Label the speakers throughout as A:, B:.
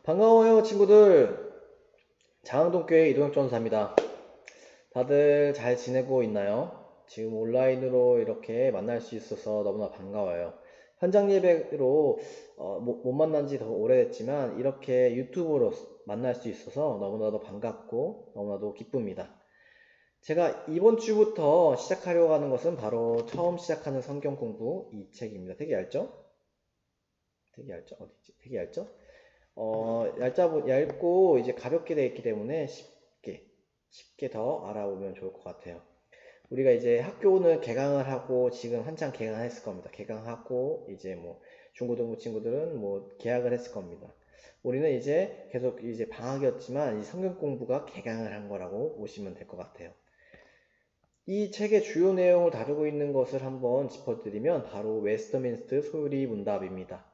A: 반가워요, 친구들. 장흥동교회 이동혁 전사입니다. 다들 잘 지내고 있나요? 지금 온라인으로 이렇게 만날 수 있어서 너무나 반가워요. 현장 예배로 못 만난 지 더 오래됐지만 이렇게 유튜브로 만날 수 있어서 너무나도 반갑고 너무나도 기쁩니다. 제가 이번 주부터 시작하려고 하는 것은 바로 처음 시작하는 성경 공부 이 책입니다. 되게 얇죠? 되게 얇죠? 어디지? 되게 얇죠? 얇고 이제 가볍게 되어 있기 때문에 쉽게 더 알아보면 좋을 것 같아요. 우리가 이제 학교는 개강을 하고 지금 한창 개강했을 겁니다. 개강하고 이제 뭐 중고등부 친구들은 뭐 개학을 했을 겁니다. 우리는 이제 계속 이제 방학이었지만 이 성경 공부가 개강을 한 거라고 보시면 될 것 같아요. 이 책의 주요 내용을 다루고 있는 것을 한번 짚어드리면 바로 웨스터민스터 소유리 문답입니다.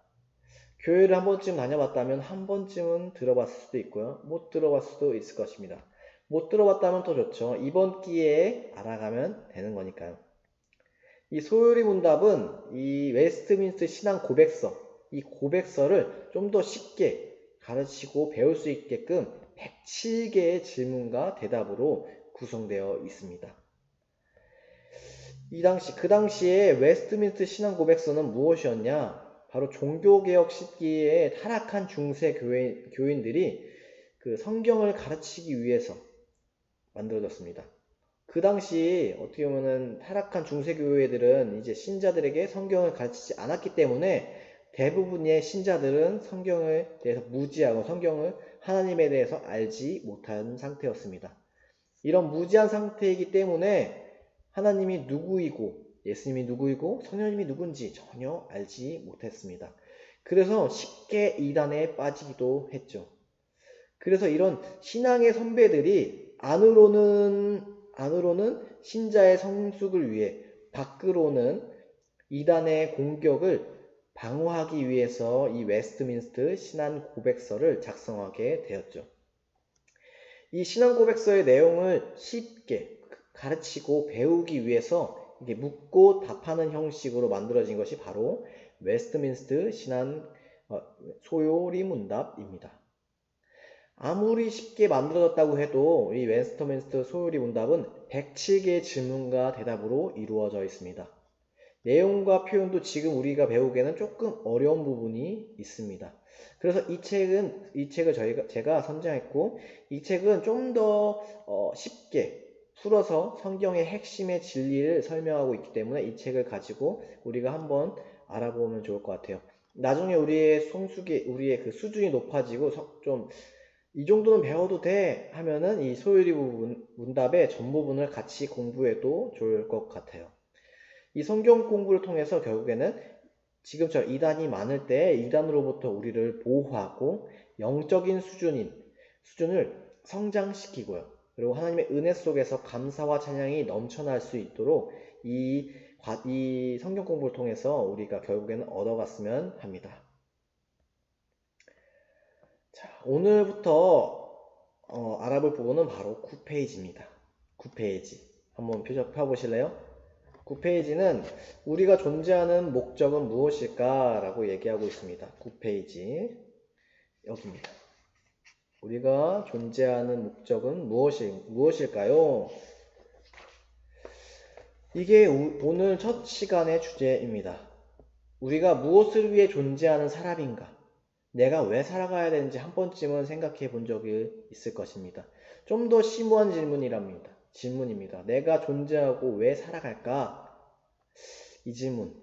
A: 교회를 한 번쯤 다녀봤다면 한 번쯤은 들어봤을 수도 있고요. 못 들어봤을 수도 있을 것입니다. 못 들어봤다면 더 좋죠. 이번 기회에 알아가면 되는 거니까요. 이 소요리 문답은 이 웨스트민스터 신앙 고백서, 이 고백서를 좀 더 쉽게 가르치고 배울 수 있게끔 107개의 질문과 대답으로 구성되어 있습니다. 그 당시에 웨스트민스터 신앙 고백서는 무엇이었냐? 바로 종교개혁 시기에 타락한 중세 교인들이 그 성경을 가르치기 위해서 만들어졌습니다. 그 당시 어떻게 보면은 타락한 중세 교회들은 이제 신자들에게 성경을 가르치지 않았기 때문에 대부분의 신자들은 성경에 대해서 무지하고 성경을 하나님에 대해서 알지 못한 상태였습니다. 이런 무지한 상태이기 때문에 하나님이 누구이고 예수님이 누구이고 성령님이 누군지 전혀 알지 못했습니다. 그래서 쉽게 이단에 빠지기도 했죠. 그래서 이런 신앙의 선배들이 안으로는 신자의 성숙을 위해 밖으로는 이단의 공격을 방어하기 위해서 이 웨스트민스터 신앙 고백서를 작성하게 되었죠. 이 신앙 고백서의 내용을 쉽게 가르치고 배우기 위해서 이게 묻고 답하는 형식으로 만들어진 것이 바로 웨스트민스터 신앙 소요리 문답입니다. 아무리 쉽게 만들어졌다고 해도 이 웨스트민스터 소요리 문답은 107개의 질문과 대답으로 이루어져 있습니다. 내용과 표현도 지금 우리가 배우기에는 조금 어려운 부분이 있습니다. 그래서 이 책을 제가 선정했고, 이 책은 좀 더 쉽게 풀어서 성경의 핵심의 진리를 설명하고 있기 때문에 이 책을 가지고 우리가 한번 알아보면 좋을 것 같아요. 나중에 우리의 그 수준이 높아지고 좀 이 정도는 배워도 돼 하면은 이 소요리 문답의 전 부분을 같이 공부해도 좋을 것 같아요. 이 성경 공부를 통해서 결국에는 지금처럼 이단이 많을 때 이단으로부터 우리를 보호하고 영적인 수준을 성장시키고요. 그리고 하나님의 은혜 속에서 감사와 찬양이 넘쳐날 수 있도록 이 성경 공부를 통해서 우리가 결국에는 얻어갔으면 합니다. 자, 오늘부터 알아볼 부분은 바로 9페이지입니다. 9페이지. 한번 펴보실래요? 9페이지는 우리가 존재하는 목적은 무엇일까? 라고 얘기하고 있습니다. 9페이지. 여기입니다. 우리가 존재하는 목적은 무엇일까요? 이게 오늘 첫 시간의 주제입니다. 우리가 무엇을 위해 존재하는 사람인가? 내가 왜 살아가야 되는지 한 번쯤은 생각해 본 적이 있을 것입니다. 좀 더 심오한 질문입니다. 내가 존재하고 왜 살아갈까? 이 질문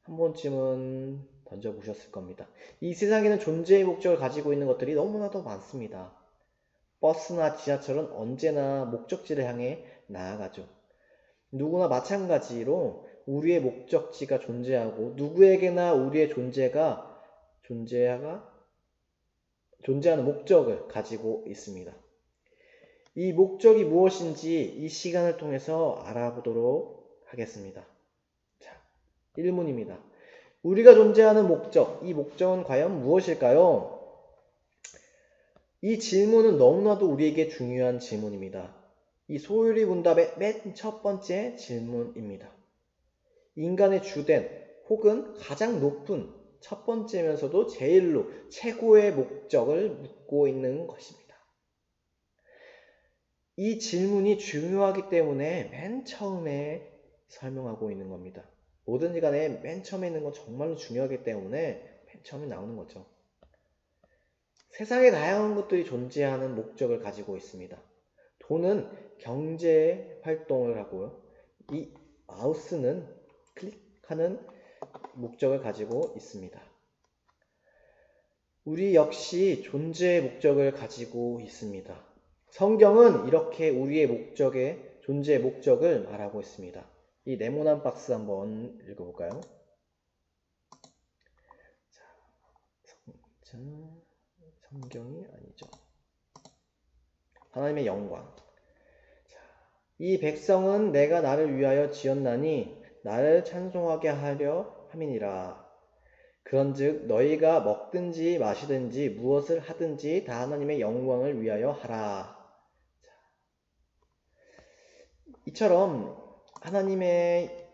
A: 한 번쯤은 던져보셨을 겁니다. 이 세상에는 존재의 목적을 가지고 있는 것들이 너무나도 많습니다. 버스나 지하철은 언제나 목적지를 향해 나아가죠. 누구나 마찬가지로 우리의 목적지가 존재하고 누구에게나 우리의 존재하는 목적을 가지고 있습니다. 이 목적이 무엇인지 이 시간을 통해서 알아보도록 하겠습니다. 자, 1문입니다. 우리가 존재하는 목적, 이 목적은 과연 무엇일까요? 이 질문은 너무나도 우리에게 중요한 질문입니다. 이 소유리 문답의 맨 첫 번째 질문입니다. 인간의 주된 혹은 가장 높은 첫 번째면서도 제일로 최고의 목적을 묻고 있는 것입니다. 이 질문이 중요하기 때문에 맨 처음에 설명하고 있는 겁니다. 뭐든지 간에 맨 처음에 있는 건 정말로 중요하기 때문에 맨 처음에 나오는 거죠. 세상에 다양한 것들이 존재하는 목적을 가지고 있습니다. 돈은 경제 활동을 하고요. 이 마우스는 클릭하는 목적을 가지고 있습니다. 우리 역시 존재의 목적을 가지고 있습니다. 성경은 이렇게 우리의 존재의 목적을 말하고 있습니다. 이 네모난 박스 한번 읽어볼까요? 자, 성경이 아니죠. 하나님의 영광. 자, 이 백성은 내가 나를 위하여 지었나니 나를 찬송하게 하려 함이니라. 그런즉 너희가 먹든지 마시든지 무엇을 하든지 다 하나님의 영광을 위하여 하라. 이처럼 하나님의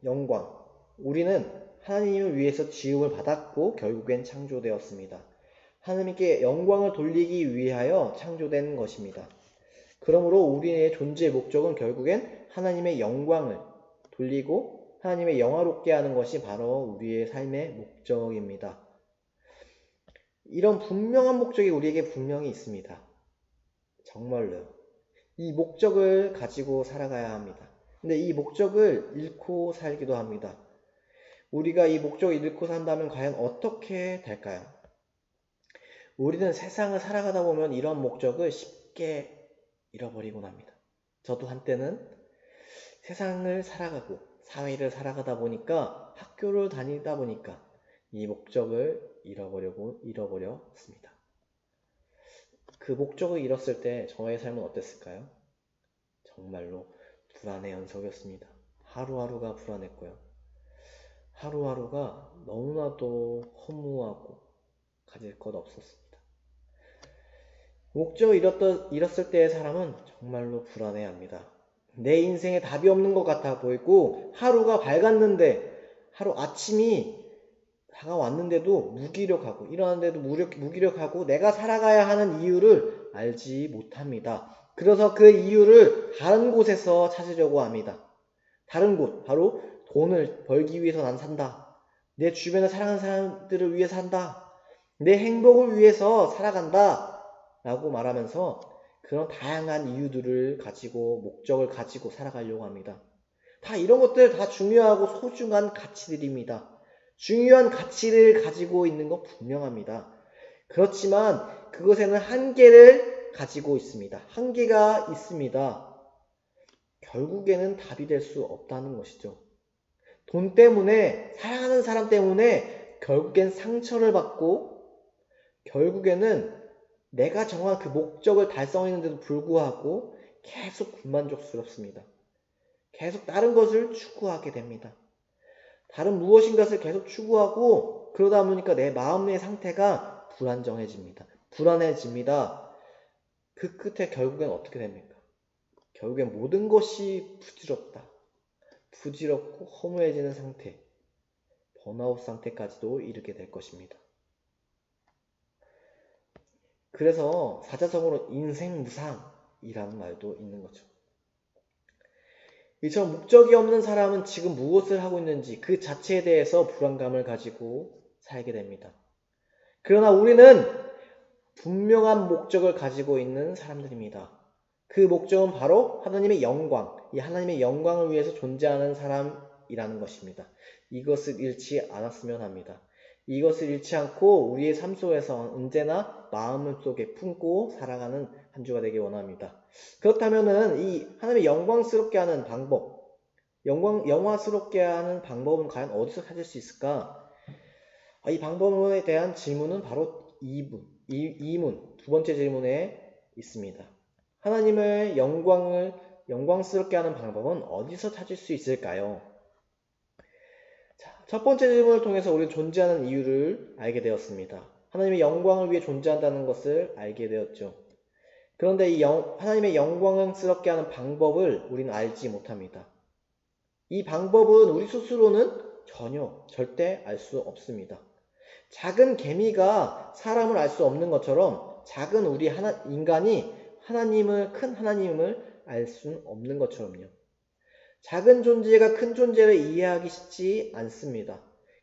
A: 영광, 우리는 하나님을 위해서 지음을 받았고 결국엔 창조되었습니다. 하나님께 영광을 돌리기 위하여 창조된 것입니다. 그러므로 우리의 존재의 목적은 결국엔 하나님의 영광을 돌리고 하나님의 영화롭게 하는 것이 바로 우리의 삶의 목적입니다. 이런 분명한 목적이 우리에게 분명히 있습니다. 정말로요. 이 목적을 가지고 살아가야 합니다. 근데 이 목적을 잃고 살기도 합니다. 우리가 이 목적을 잃고 산다면 과연 어떻게 될까요? 우리는 세상을 살아가다 보면 이런 목적을 쉽게 잃어버리곤 합니다. 저도 한때는 세상을 살아가고 사회를 살아가다 보니까 학교를 다니다 보니까 이 목적을 잃어버렸습니다. 그 목적을 잃었을 때 저의 삶은 어땠을까요? 정말로 불안의 연속이었습니다. 하루하루가 불안했고요. 하루하루가 너무나도 허무하고 가질 것 없었습니다. 목적을 잃었을 때의 사람은 정말로 불안해합니다. 내 인생에 답이 없는 것 같아 보이고 하루가 밝았는데 하루 아침이 다가왔는데도 무기력하고 일어났는데도 무기력하고 내가 살아가야 하는 이유를 알지 못합니다. 그래서 그 이유를 다른 곳에서 찾으려고 합니다. 다른 곳, 바로 돈을 벌기 위해서 난 산다. 내 주변에 사랑하는 사람들을 위해 산다. 내 행복을 위해서 살아간다. 라고 말하면서 그런 다양한 이유들을 가지고 목적을 가지고 살아가려고 합니다. 다 이런 것들 다 중요하고 소중한 가치들입니다. 중요한 가치를 가지고 있는 거 분명합니다. 그렇지만 그것에는 한계를 가지고 있습니다. 한계가 있습니다. 결국에는 답이 될 수 없다는 것이죠. 돈 때문에, 사랑하는 사람 때문에 결국엔 상처를 받고 결국에는 내가 정한 그 목적을 달성했는데도 불구하고 계속 불만족스럽습니다. 계속 다른 것을 추구하게 됩니다. 다른 무엇인가를 계속 추구하고 그러다 보니까 내 마음의 상태가 불안정해집니다. 불안해집니다. 그 끝에 결국엔 어떻게 됩니까? 결국엔 모든 것이 부질없다. 부질없고 허무해지는 상태, 번아웃 상태까지도 이르게 될 것입니다. 그래서 사자성어로 인생무상이라는 말도 있는 거죠. 이처럼 목적이 없는 사람은 지금 무엇을 하고 있는지 그 자체에 대해서 불안감을 가지고 살게 됩니다. 그러나 우리는 분명한 목적을 가지고 있는 사람들입니다. 그 목적은 바로 하나님의 영광, 이 하나님의 영광을 위해서 존재하는 사람이라는 것입니다. 이것을 잃지 않았으면 합니다. 이것을 잃지 않고 우리의 삶 속에서 언제나 마음 속에 품고 살아가는 한 주가 되길 원합니다. 그렇다면은 이 하나님의 영광스럽게 하는 방법, 영화스럽게 하는 방법은 과연 어디서 찾을 수 있을까? 이 방법에 대한 질문은 바로 2문, 두 번째 질문에 있습니다. 하나님의 영광스럽게 하는 방법은 어디서 찾을 수 있을까요? 자, 첫 번째 질문을 통해서 우리는 존재하는 이유를 알게 되었습니다. 하나님의 영광을 위해 존재한다는 것을 알게 되었죠. 그런데 이 하나님의 영광스럽게 하는 방법을 우리는 알지 못합니다. 이 방법은 우리 스스로는 전혀 절대 알 수 없습니다. 작은 개미가 사람을 알 수 없는 것처럼 작은 우리 인간이 큰 하나님을 알 수 없는 것처럼요. 작은 존재가 큰 존재를 이해하기 쉽지 않습니다.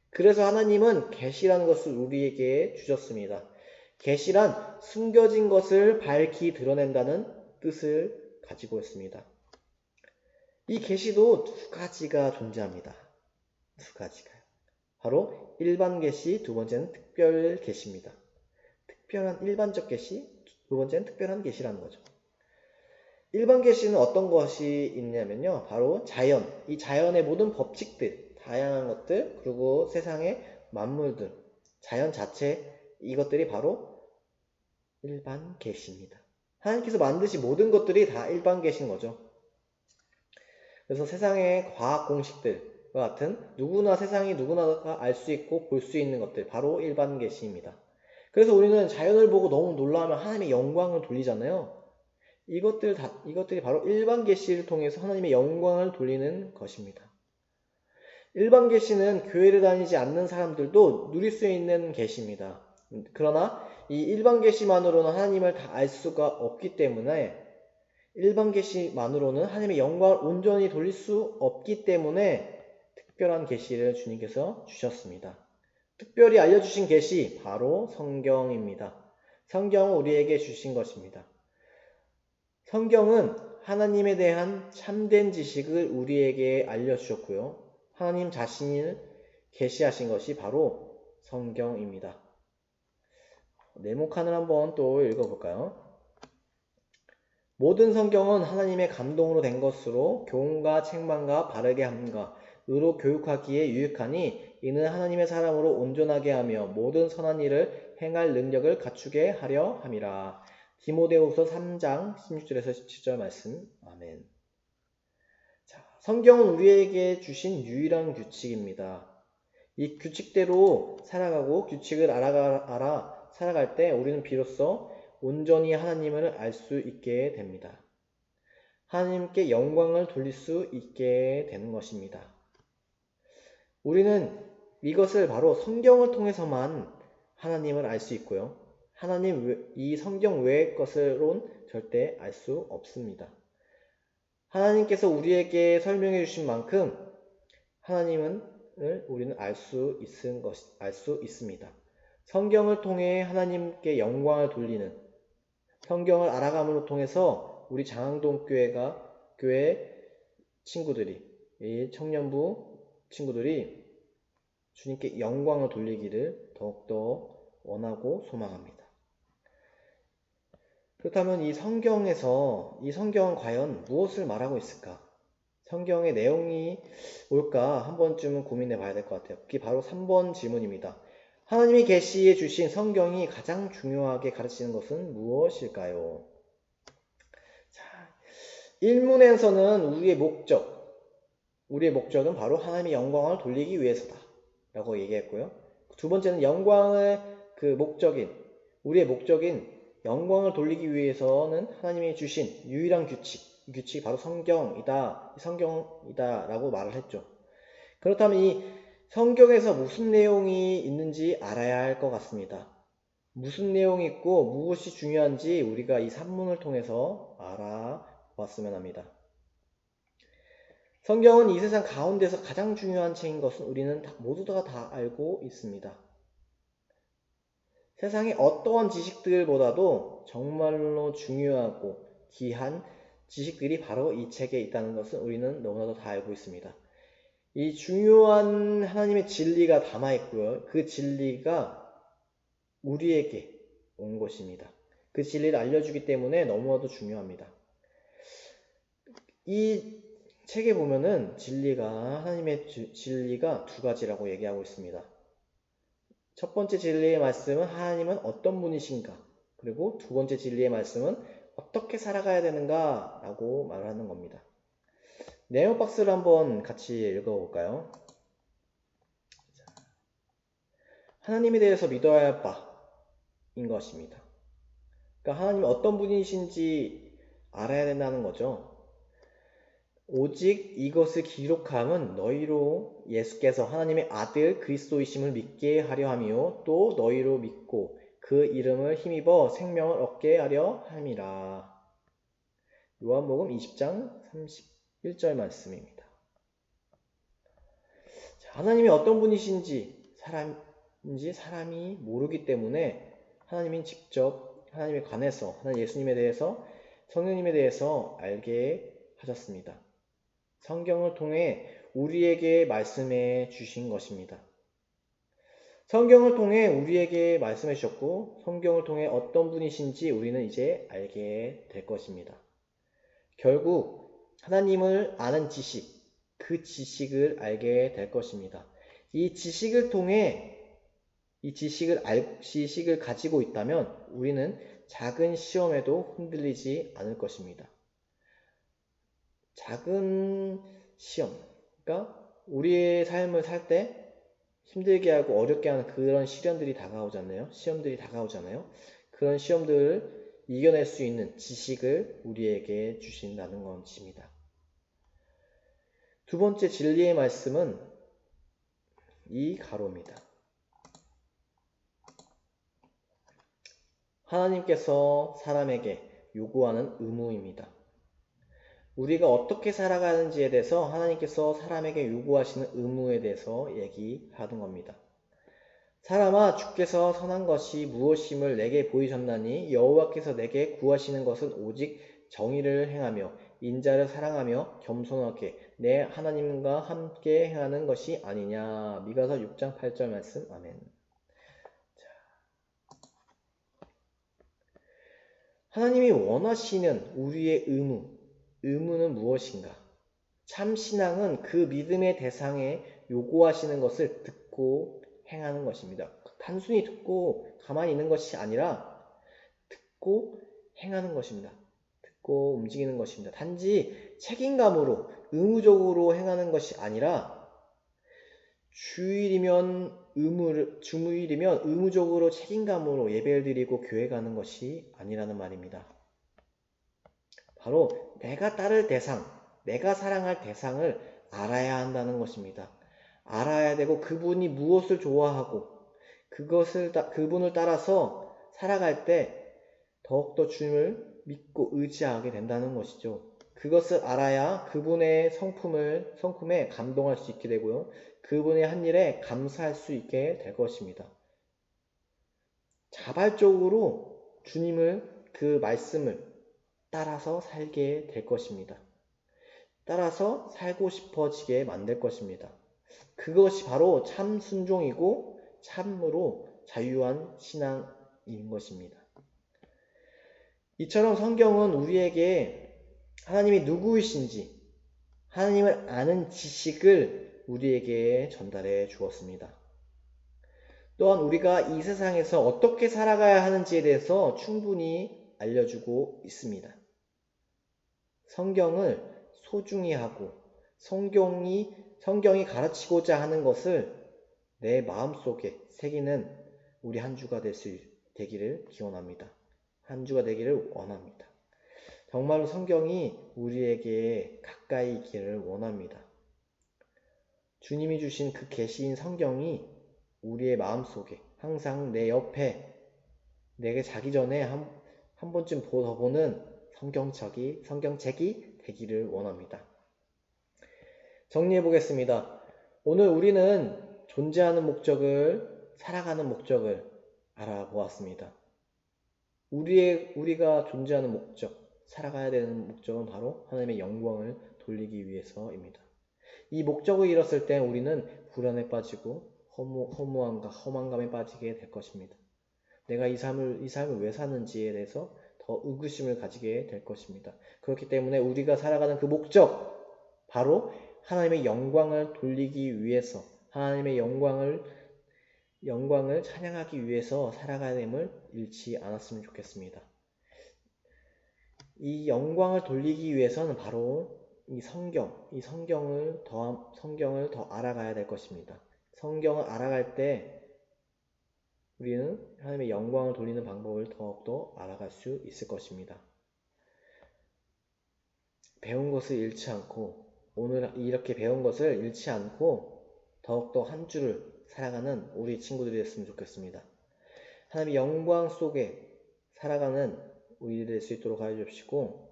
A: 그래서 하나님은 계시라는 것을 우리에게 주셨습니다. 계시란 숨겨진 것을 밝히 드러낸다는 뜻을 가지고 있습니다. 이 계시도 두 가지가 존재합니다. 두 가지가요. 바로 일반 계시, 두 번째는 특별 계시입니다. 특별한 일반적 계시, 두 번째는 특별한 계시라는 거죠. 일반 계시는 어떤 것이 있냐면요. 바로 자연, 이 자연의 모든 법칙들, 다양한 것들, 그리고 세상의 만물들, 자연 자체, 이것들이 바로 일반 계시입니다. 하나님께서 만드신 모든 것들이 다 일반 계시인 거죠. 그래서 세상의 과학 공식들과 같은 세상이 누구나 알 수 있고 볼 수 있는 것들, 바로 일반 계시입니다. 그래서 우리는 자연을 보고 너무 놀라면 하나님의 영광을 돌리잖아요. 이것들이 바로 일반 계시를 통해서 하나님의 영광을 돌리는 것입니다. 일반 계시는 교회를 다니지 않는 사람들도 누릴 수 있는 계시입니다. 그러나 이 일반 계시만으로는 하나님을 다 알 수가 없기 때문에 일반 계시만으로는 하나님의 영광을 온전히 돌릴 수 없기 때문에 특별한 계시를 주님께서 주셨습니다. 특별히 알려주신 계시 바로 성경입니다. 성경은 우리에게 주신 것입니다. 성경은 하나님에 대한 참된 지식을 우리에게 알려주셨고요. 하나님 자신을 계시하신 것이 바로 성경입니다. 네모칸을 한번 또 읽어볼까요? 모든 성경은 하나님의 감동으로 된 것으로 교훈과 책망과 바르게 함과 의로 교육하기에 유익하니 이는 하나님의 사람으로 온전하게 하며 모든 선한 일을 행할 능력을 갖추게 하려 함이라. 디모데후서 3장 16절에서 17절 말씀. 아멘. 자, 성경은 우리에게 주신 유일한 규칙입니다. 이 규칙대로 살아가고 규칙을 알아 살아갈 때 우리는 비로소 온전히 하나님을 알 수 있게 됩니다. 하나님께 영광을 돌릴 수 있게 되는 것입니다. 우리는 이것을 바로 성경을 통해서만 하나님을 알 수 있고요. 이 성경 외의 것으론 절대 알 수 없습니다. 하나님께서 우리에게 설명해 주신 만큼 하나님을 우리는 알 수 있습니다. 성경을 통해 하나님께 영광을 돌리는 성경을 알아감으로 통해서 우리 장항동 교회 친구들이, 이 청년부 친구들이 주님께 영광을 돌리기를 더욱더 원하고 소망합니다. 그렇다면 이 성경은 과연 무엇을 말하고 있을까? 성경의 내용이 뭘까? 한 번쯤은 고민해 봐야 될 것 같아요. 그게 바로 3번 질문입니다. 하나님이 계시해 주신 성경이 가장 중요하게 가르치는 것은 무엇일까요? 자, 1문에서는 우리의 목적은 바로 하나님의 영광을 돌리기 위해서다 라고 얘기했고요. 두 번째는 우리의 목적인 영광을 돌리기 위해서는 하나님이 주신 유일한 규칙이 바로 성경이다 라고 말을 했죠. 그렇다면 이 성경에서 무슨 내용이 있는지 알아야 할 것 같습니다. 무슨 내용이 있고 무엇이 중요한지 우리가 이 산문을 통해서 알아봤으면 합니다. 성경은 이 세상 가운데서 가장 중요한 책인 것은 우리는 모두 다 알고 있습니다. 세상의 어떠한 지식들보다도 정말로 중요하고 귀한 지식들이 바로 이 책에 있다는 것은 우리는 너무나도 다 알고 있습니다. 이 중요한 하나님의 진리가 담아있고요. 그 진리가 우리에게 온 것입니다. 그 진리를 알려주기 때문에 너무나도 중요합니다. 이 책에 보면은 하나님의 진리가 두 가지라고 얘기하고 있습니다. 첫 번째 진리의 말씀은 하나님은 어떤 분이신가? 그리고 두 번째 진리의 말씀은 어떻게 살아가야 되는가? 라고 말하는 겁니다. 네모 박스를 한번 같이 읽어볼까요? 하나님에 대해서 믿어야 할 바인 것입니다. 그러니까 하나님이 어떤 분이신지 알아야 된다는 거죠. 오직 이것을 기록함은 너희로 예수께서 하나님의 아들 그리스도이심을 믿게 하려 함이요 또 너희로 믿고 그 이름을 힘입어 생명을 얻게 하려 함이라. 요한복음 20장 31절 말씀입니다. 하나님이 어떤 분이신지 사람이 모르기 때문에 하나님이 직접 하나님에 관해서 하나님 예수님에 대해서 성령님에 대해서 알게 하셨습니다. 성경을 통해 우리에게 말씀해 주신 것입니다. 성경을 통해 우리에게 말씀해 주셨고 성경을 통해 어떤 분이신지 우리는 이제 알게 될 것입니다. 결국 하나님을 아는 지식, 그 지식을 알게 될 것입니다. 이 지식을 통해 지식을 가지고 있다면 우리는 작은 시험에도 흔들리지 않을 것입니다. 작은 시험, 그러니까 우리의 삶을 살 때 힘들게 하고 어렵게 하는 그런 시련들이 다가오잖아요. 시험들이 다가오잖아요. 그런 시험들을 이겨낼 수 있는 지식을 우리에게 주신다는 것입니다. 두 번째 진리의 말씀은 이 가로입니다. 하나님께서 사람에게 요구하는 의무입니다. 우리가 어떻게 살아가는지에 대해서 하나님께서 사람에게 요구하시는 의무에 대해서 얘기하는 겁니다. 사람아 주께서 선한 것이 무엇임을 내게 보이셨나니 여호와께서 내게 구하시는 것은 오직 정의를 행하며 인자를 사랑하며 겸손하게 내 하나님과 함께 행하는 것이 아니냐. 미가서 6장 8절 말씀. 아멘. 하나님이 원하시는 우리의 의무는 무엇인가? 참 신앙은 그 믿음의 대상에 요구하시는 것을 듣고 행하는 것입니다. 단순히 듣고 가만히 있는 것이 아니라 듣고 행하는 것입니다. 듣고 움직이는 것입니다. 단지 책임감으로 의무적으로 행하는 것이 아니라 주일이면 의무적으로 책임감으로 예배를 드리고 교회 가는 것이 아니라는 말입니다. 바로 내가 따를 대상, 내가 사랑할 대상을 알아야 한다는 것입니다. 알아야 되고 그분이 무엇을 좋아하고 그분을 따라서 살아갈 때 더욱더 주님을 믿고 의지하게 된다는 것이죠. 그것을 알아야 그분의 성품에 감동할 수 있게 되고요. 그분의 한 일에 감사할 수 있게 될 것입니다. 자발적으로 그 말씀을 따라서 살게 될 것입니다. 따라서 살고 싶어지게 만들 것입니다. 그것이 바로 참 순종이고 참으로 자유한 신앙인 것입니다. 이처럼 성경은 우리에게 하나님이 누구이신지 하나님을 아는 지식을 우리에게 전달해 주었습니다. 또한 우리가 이 세상에서 어떻게 살아가야 하는지에 대해서 충분히 알려주고 있습니다. 성경을 소중히 하고 성경이 가르치고자 하는 것을 내 마음속에 새기는 우리 한 주가 되기를 기원합니다. 한 주가 되기를 원합니다. 정말로 성경이 우리에게 가까이 있기를 원합니다. 주님이 주신 그 계시인 성경이 우리의 마음속에 항상 내 옆에 내게 자기 전에 한 번쯤 더 보는 성경책이 되기를 원합니다. 정리해 보겠습니다. 오늘 우리는 존재하는 목적을, 살아가는 목적을 알아보았습니다. 우리가 존재하는 목적, 살아가야 되는 목적은 바로 하나님의 영광을 돌리기 위해서입니다. 이 목적을 잃었을 때 우리는 불안에 빠지고 허무함과 허망감에 빠지게 될 것입니다. 내가 이 삶을 왜 사는지에 대해서 더 의구심을 가지게 될 것입니다. 그렇기 때문에 우리가 살아가는 그 목적, 바로 하나님의 영광을 돌리기 위해서, 하나님의 영광을 찬양하기 위해서 살아가야 됨을 잃지 않았으면 좋겠습니다. 이 영광을 돌리기 위해서는 바로 이 성경을 더 알아가야 될 것입니다. 성경을 알아갈 때 우리는 하나님의 영광을 돌리는 방법을 더욱더 알아갈 수 있을 것입니다. 배운 것을 잃지 않고 오늘 이렇게 배운 것을 잃지 않고 더욱더 한 주를 살아가는 우리 친구들이 됐으면 좋겠습니다. 하나님의 영광 속에 살아가는 우리들이 될 수 있도록 하여 주시고,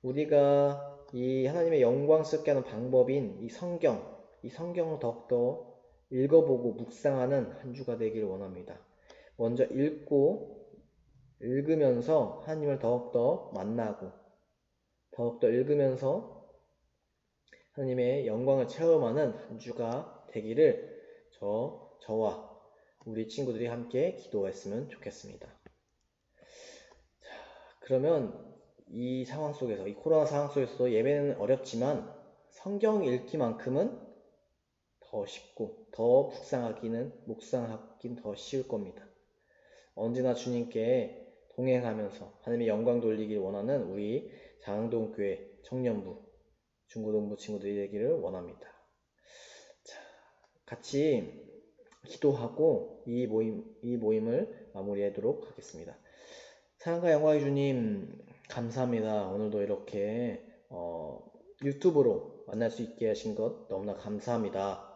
A: 우리가 이 하나님의 영광스럽게 하는 방법인 이 성경을 더욱더 읽어보고 묵상하는 한 주가 되기를 원합니다. 먼저 읽으면서 하나님을 더욱더 만나고, 더욱더 읽으면서 하나님의 영광을 체험하는 한 주가 되기를 저와 우리 친구들이 함께 기도했으면 좋겠습니다. 자, 그러면 이 상황 속에서, 이 코로나 상황 속에서도 예배는 어렵지만 성경 읽기만큼은 더 쉽고 더 묵상하긴 더 쉬울 겁니다. 언제나 주님께 동행하면서 하나님의 영광 돌리길 원하는 우리 장흥동교회 청년부, 중고등부 친구들이 되기를 원합니다. 자, 같이 기도하고 이 모임을 마무리하도록 하겠습니다. 사랑과 영광의 주님, 감사합니다. 오늘도 이렇게 유튜브로 만날 수 있게 하신 것 너무나 감사합니다.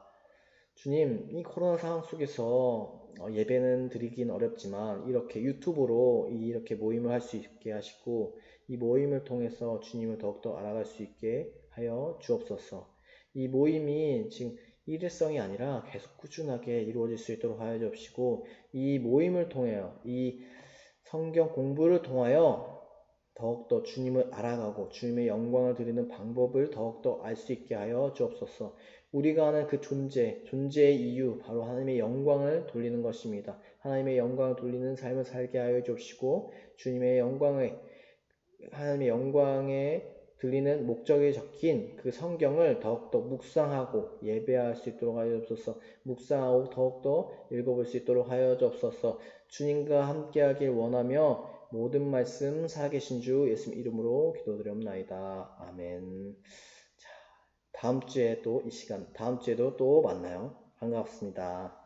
A: 주님, 이 코로나 상황 속에서 예배는 드리긴 어렵지만 이렇게 유튜브로 이렇게 모임을 할 수 있게 하시고, 이 모임을 통해서 주님을 더욱더 알아갈 수 있게 하여 주옵소서. 이 모임이 지금 일회성이 아니라 계속 꾸준하게 이루어질 수 있도록 하여 주옵시고, 이 모임을 통하여, 이 성경 공부를 통하여 더욱더 주님을 알아가고 주님의 영광을 드리는 방법을 더욱더 알 수 있게 하여 주옵소서. 우리가 하는 그 존재의 이유, 바로 하나님의 영광을 돌리는 것입니다. 하나님의 영광을 돌리는 삶을 살게 하여 주옵시고, 하나님의 영광에 들리는 목적이 적힌 그 성경을 더욱더 묵상하고 예배할 수 있도록 하여 주옵소서. 묵상하고 더욱더 읽어볼 수 있도록 하여 주옵소서. 주님과 함께하길 원하며 모든 말씀 살아계신 주 예수님 이름으로 기도드렸나이다. 아멘. 자, 다음 주에도 또 만나요. 반갑습니다.